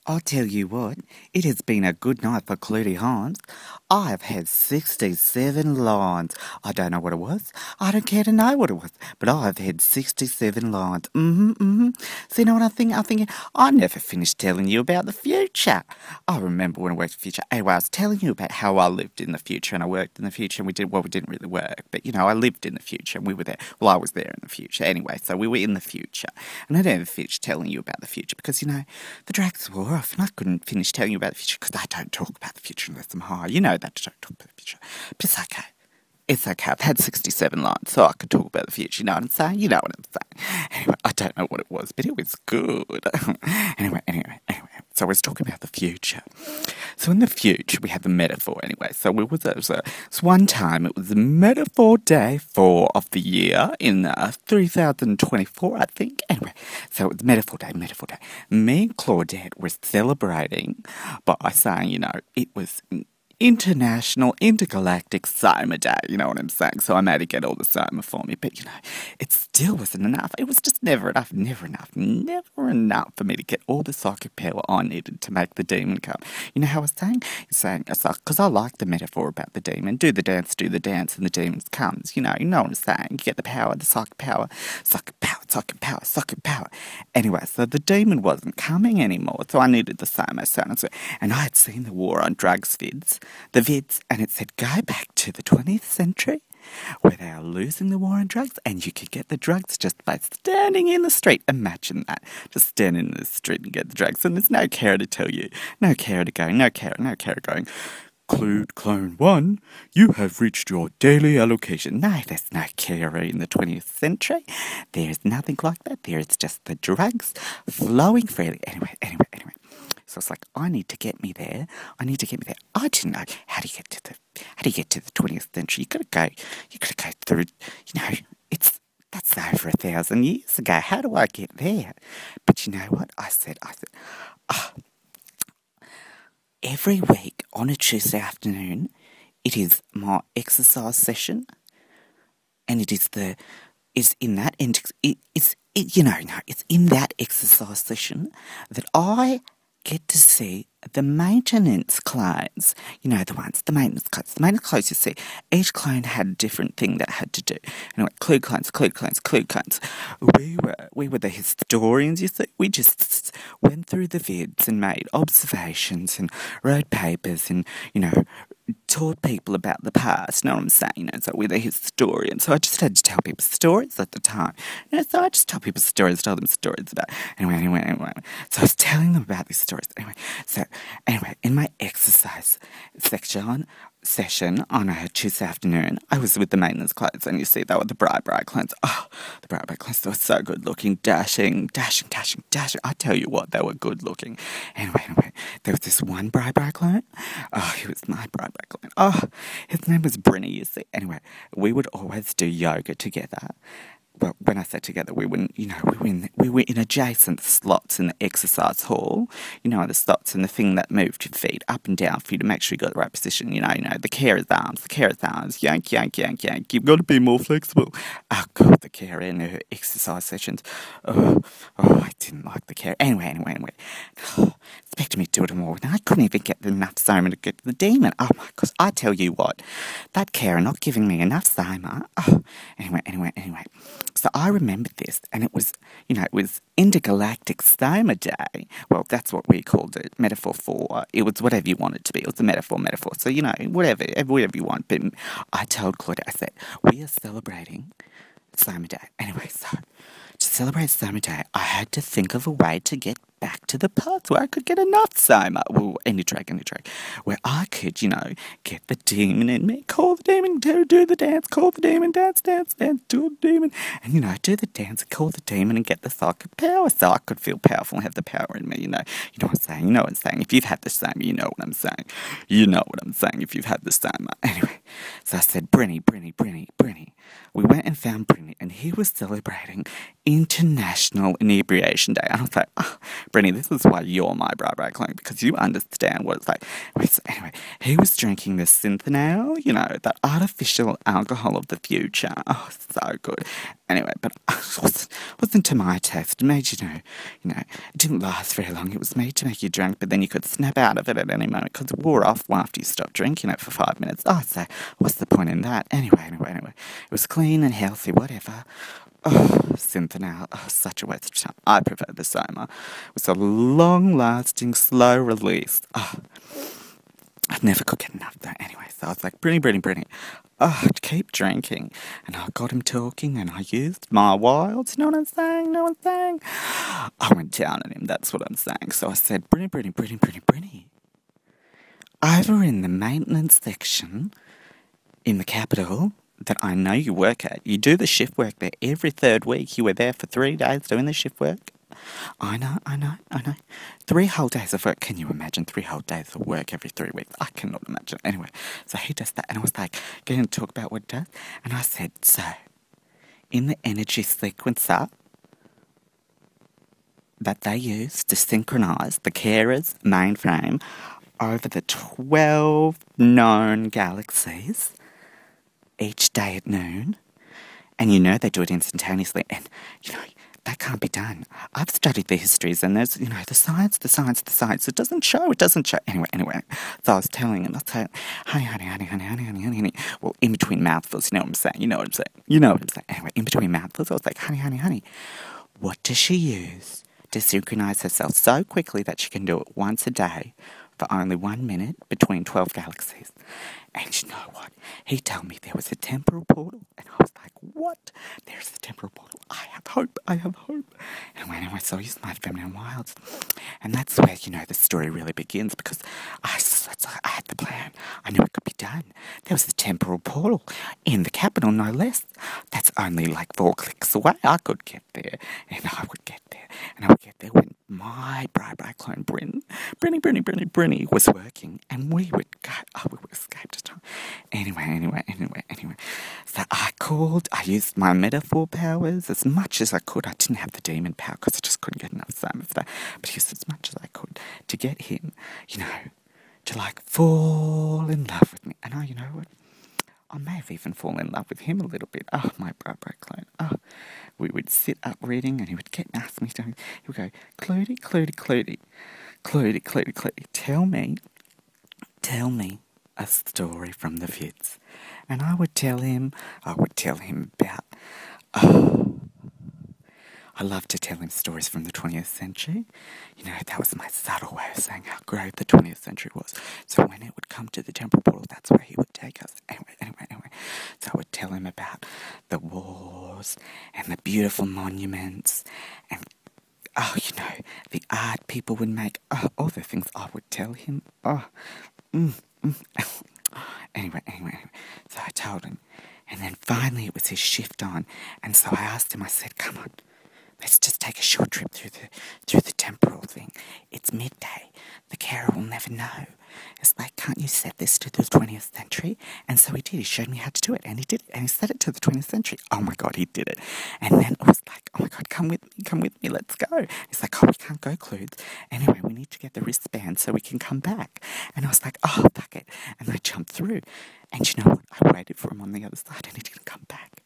I'll tell you what, it has been a good night for KluDi Hans. I have had 67 lines. I don't know what it was. I don't care to know what it was. But I have had 67 lines. So you know what I'm thinking? I'm thinking, I never finished telling you about the future. I remember when I worked in the future. Anyway, I was telling you about how I lived in the future and I worked in the future and we didn't really work. But, I lived in the future and we were there. Well, I was there in the future. Anyway, so we were in the future. And I never finished telling you about the future because, the drags wore off and I couldn't finish telling you about the future because I don't talk about the future unless I'm high. You know that I don't talk about the future. But it's okay. It's okay. I've had 67 lines, so I could talk about the future. You know what I'm saying? You know what I'm saying. Anyway, I don't know what it was, but it was good. Anyway. So I was talking about the future. So in the future, we had the metaphor anyway. So one time, it was the metaphor day 4 of the year in 3024, I think. Anyway, so it was metaphor day. Me and Claudette were celebrating by saying, it was International Intergalactic Soma Day, you know what I'm saying? So I made her get all the Soma for me, but it still wasn't enough. It was just never enough for me to get all the psychic power I needed to make the demon come. You know how I was saying? Because I like the metaphor about the demon. Do the dance, and the demon comes. You know what I'm saying? You get the power, the psychic power. Anyway, so the demon wasn't coming anymore, so I needed the Soma sound. And I had seen the War on Drugs vids, and it said, go back to the 20th century where they are losing the war on drugs and you could get the drugs just by standing in the street. Imagine that. Just standing in the street and get the drugs. And there's no carer to tell you. No carer going. Clone 1, you have reached your daily allocation. No, there's no carer in the 20th century. There's nothing like that. There is just the drugs flowing freely. Anyway. So it's like, I need to get me there. I didn't know how do you get to the 20th century. You gotta go through, that's over 1,000 years ago. How do I get there? But you know what? I said, every week on a Tuesday afternoon, it is my exercise session, and it's in that exercise session that I get to see the maintenance clones. The maintenance clones. The maintenance clones, you see, each clone had a different thing that it had to do. Anyway, clue clones. We were the historians, you see. We just went through the vids and made observations and wrote papers and, taught people about the past, know what I'm saying? So we're the historians. So I just had to tell people stories at the time. So I just tell them stories about. Anyway. So I was telling them about these stories. Anyway, in my exercise session on a Tuesday afternoon, I was with the maintenance clones, and you see, they were the bride clones. Oh, the bride clones, they were so good looking, dashing. I tell you what, they were good looking. Anyway, there was this one bride clone. Oh, he was my bride clone. Oh, his name was Brinny, you see. Anyway, we would always do yoga together. Well, when I say together, we were in adjacent slots in the exercise hall. The slots and the thing that moved your feet up and down for you to make sure you got the right position. The carer's arms, yank. You've got to be more flexible. Oh, God, the carer in her exercise sessions. Oh, I didn't like the carer. Anyway. Expected me to do it more, and I couldn't even get enough Soma to get to the demon. Oh my gosh, I tell you what, that carer not giving me enough Soma. Oh, anyway. So I remembered this, and it was Intergalactic Soma Day. Well, that's what we called it, metaphor for. It was whatever you want it to be. It was a metaphor. So, whatever you want. But I told Claudia, I said, we are celebrating Soma Day. Anyway, so to celebrate Soma Day, I had to think of a way to get back to the parts where I could get enough Soma. Well, any track, where I could, get the demon in me, call the demon, do the dance, call the demon, dance, do the demon, and, do the dance, call the demon, and get the psychic power, so I could feel powerful and have the power in me, You know what I'm saying, If you've had the Soma, you know what I'm saying. You know what I'm saying if you've had the Soma. Anyway, so I said, Brinny. We went and found Brinny, and he was celebrating International Inebriation Day. And I was like, Brinny, this is why you're my bride clone, because you understand what it's like. Anyway, he was drinking the synthanol, that artificial alcohol of the future. Oh, so good. Anyway, but it wasn't to my taste. It made it didn't last very long. It was made to make you drunk, but then you could snap out of it at any moment because it wore off after you stopped drinking it for 5 minutes. Oh, so what's the point in that? Anyway. It was clean and healthy, whatever. Oh, Synthanol. Oh, such a waste of time. I prefer the Soma. It was a long-lasting, slow release. Oh, I never could get enough though. Anyway, so I was like, Brinny. Oh, keep drinking. And I got him talking and I used my wilds. You know what I'm saying? I went down on him, that's what I'm saying. So I said, Brinny. Over in the maintenance section in the capital that I know you work at, you do the shift work there every third week. You were there for 3 days doing the shift work. I know. 3 whole days of work. Can you imagine 3 whole days of work every 3 weeks? I cannot imagine. Anyway, so he does that. And I was like, getting to talk about what it does. And I said, so, in the energy sequencer that they use to synchronise the carer's mainframe over the 12 known galaxies each day at noon, and you know they do it instantaneously, and, you know, that can't be done. I've studied the histories, and there's, you know, the science. It doesn't show. Anyway. So I was telling him, honey. Well, in between mouthfuls, you know what I'm saying? Anyway, in between mouthfuls, I was like, honey. What does she use to synchronize herself so quickly that she can do it once a day for only 1 minute between 12 galaxies? And you know what? He told me there was a temporal portal. And I was like, what? There's a temporal portal. I have hope. Anyway, so I used my feminine wilds. And that's where, you know, the story really begins, because I had the plan. I knew it could be done. There was a temporal portal in the capital, no less. That's only like 4 clicks away. I could get there. And I would get there. And I would get there when my bride clone Brinny was working, and we would escape to time. Anyway. So I used my metaphor powers as much as I could. I didn't have the demon power because I just couldn't get enough Soma for that. But I used as much as I could to get him, you know, to like fall in love with me. And you know what? I may have even fallen in love with him a little bit. Oh, my bride clone. Oh, we would sit up reading, and he would ask me something. He would go, KluDi, tell me a story from the fUTERes. And I would tell him about, I love to tell him stories from the 20th century. You know, that was my subtle way of saying how great the 20th century was. So when it would come to the temporal portal, that's where he would take us. Anyway. So I would tell him about the wars and the beautiful monuments and, you know, the art people would make. All the things I would tell him. Anyway. So I told him. And then finally it was his shift on. And so I asked him, I said, come on, let's just take a short trip through the temporal thing. It's midday. The carer will never know. It's like, can't you set this to the 20th century? And so he did. He showed me how to do it. And he did it. And he set it to the 20th century. Oh my God, he did it. And then it was like, oh my God, come with me, let's go. He's like, oh, we can't go, Clues. Anyway, we need to get the wristband so we can come back. And I was like, oh, fuck it. And I jumped through. And you know what? I waited for him on the other side, and he didn't come back.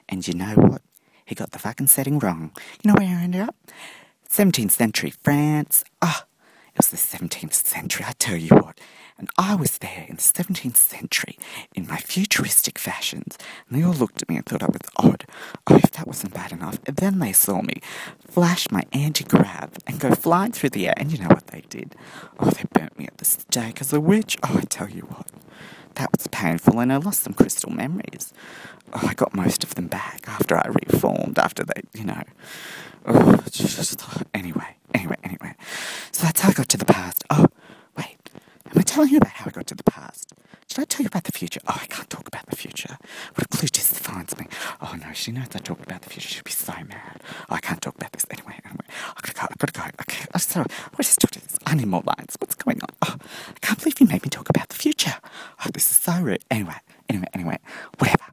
And you know what? He got the fucking setting wrong. You know where I ended up? 17th century France. It was the 17th century, I tell you what. And I was there in the 17th century in my futuristic fashions. And they all looked at me and thought I was odd. Oh, if that wasn't bad enough. And then they saw me flash my anti-grav and go flying through the air. And you know what they did? Oh, they burnt me at the stake as a witch. Oh, I tell you what. That was painful, and I lost some crystal memories. Oh, I got most of them back after I reformed, after they, you know. Oh, just, anyway. So that's how I got to the past. Oh, wait. Am I telling you about how I got to the past? Should I tell you about the future? Oh, I can't talk about the future. What if KluDi finds me? Oh, no, she knows I talk about the future. She'll be so mad. Oh, I can't talk about this. Anyway. I gotta go. Okay, sorry. Let's just talk to this. I need more lines. What's going on? Oh, I can't believe you made me talk about the future. Oh, this is so rude. Anyway. Whatever.